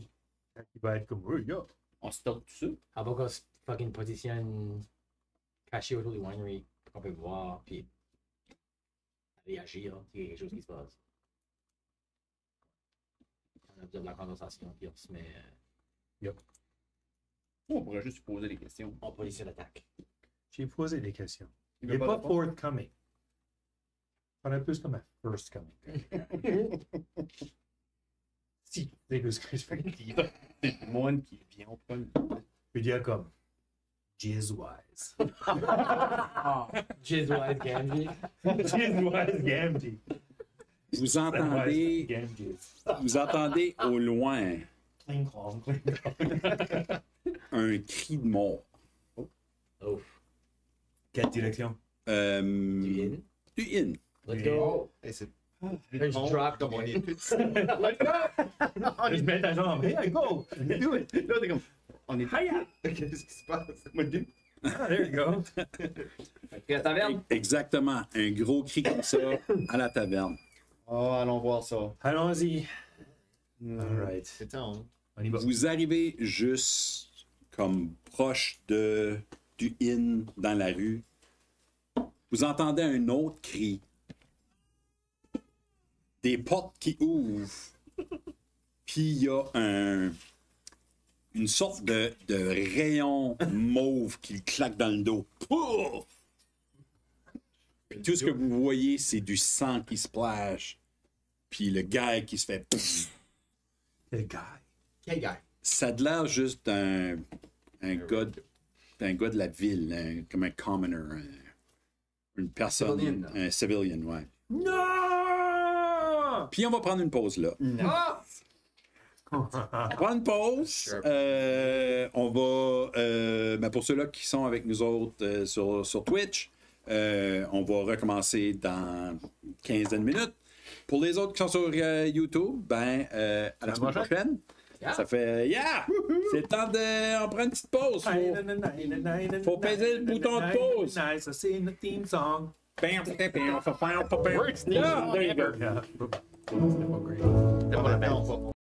Il va être comme, oh, yo. On se tord dessus. How about qu'on se fucking positionne caché autour du winery pour qu'on peut voir puis réagir s'il y a quelque chose qui se passe. On observe la conversation puis on se met On pourrait juste poser des questions. en position d'attaque. J'ai posé des questions. Il veut n'est pas pas répondre? forthcoming. On est plus comme un first coming. Si, c'est ce que je fais dire. C'est le monde qui vient au premier. Je veux dire comme Jizz-wise. Jizz-wise Gamgee. Jizz-wise Gamgee. Vous entendez, Gamgee. vous entendez au loin Cling clong, cling clong. un cri de mort. Oh, Quelle direction? du in. Du in. Let's go. Hey, c'est There's bon, drop comme on est tous. Je mets ta jambe. Hey, go! Do it. Là, t'es comme. On est hiya. Qu'est-ce qui se passe? Moi, deux. Ah, there you go. La taverne. Exactement. Un gros cri comme ça à la taverne. Oh, allons voir ça. Allons-y. All right. C'est temps. On y va. Vous arrivez juste comme proche du inn dans la rue. Vous entendez un autre cri. Des portes qui ouvrent. Puis il y a une sorte de rayon mauve qui le claque dans le dos. Pouf! Puis tout ce que vous voyez, c'est du sang qui splash. Puis le gars qui se fait... Quel gars. Hey, guy. Ça a de l'air juste d'un gars de la ville, comme un commoner, une personne, Civilian. un civilian, ouais. Non! Puis on va prendre une pause là. Ah! On prend une pause. On va, ben pour ceux-là qui sont avec nous autres sur Twitch, on va recommencer dans une quinzaine de minutes. Pour les autres qui sont sur YouTube, ben à la semaine prochaine. Yeah. Ça fait c'est le temps de. On prend une petite pause. Faut peser le bouton de pause. Nice, c'est notre theme song. Bam, bam, bam, bam, bam, bam. Yeah, there you go. Yeah. C'était pas great. On va